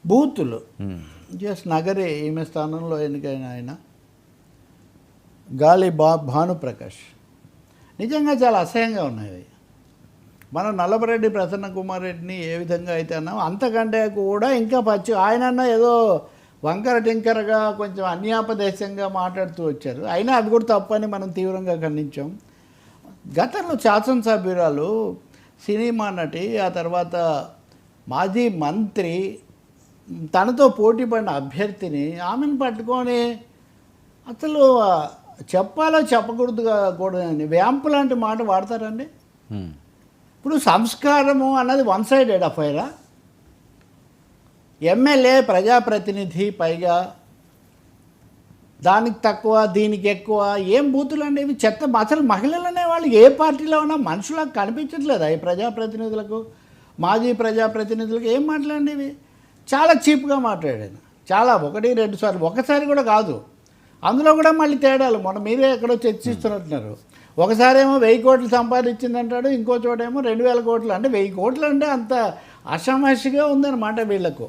బూతులు జస్ట్ నగరే ఈమె స్థానంలో ఎన్నికైన ఆయన గాలి భానుప్రకాష్ నిజంగా చాలా అసహ్యంగా ఉన్నాయి. మనం నల్లపరెడ్డి ప్రసన్న కుమార్ రెడ్డిని ఏ విధంగా అయితే అన్నాం అంతకంటే కూడా ఇంకా ఆయనన్నా ఏదో వంకర టింకరగా కొంచెం అన్యాపదేశంగా మాట్లాడుతూ వచ్చారు. అయినా అది కూడా తప్పని మనం తీవ్రంగా ఖండించాం. గతంలో శాసనసభ్యురాలు, సినిమా నటి, ఆ తర్వాత మాజీ మంత్రి, తనతో పోటీ పడిన అభ్యర్థిని ఆమెను పట్టుకొని అసలు చెప్పాలో చెప్పకూడదు కూడదని వ్యాంపు లాంటి మాట వాడతారండి. ఇప్పుడు సంస్కారము అన్నది వన్ సైడెడ్ అఫైరా? ఎమ్మెల్యే ప్రజాప్రతినిధి, పైగా దానికి తక్కువ దీనికి ఎక్కువ, ఏం బూతులు అండి ఇవి? చెత్త. అసలు మహిళలు అనేవాళ్ళు ఏ పార్టీలో ఉన్నా మనుషులకు కనిపించట్లేదా ఈ ప్రజాప్రతినిధులకు, మాజీ ప్రజాప్రతినిధులకు? ఏం మాట్లాడండి ఇవి? చాలా చీప్గా మాట్లాడాను. చాలా, 1-2 సార్లు, ఒకసారి కూడా కాదు. అందులో కూడా మళ్ళీ తేడాలు మొన్న మీరే ఎక్కడో చర్చిస్తున్నట్టున్నారు. ఒకసారేమో 1000 కోట్లు సంపాదించిందంటాడు, ఇంకో చోటేమో 2000 కోట్లు. అంటే 1000 కోట్లు అంటే అంత అసమస్యగా ఉందన్నమాట వీళ్లకు.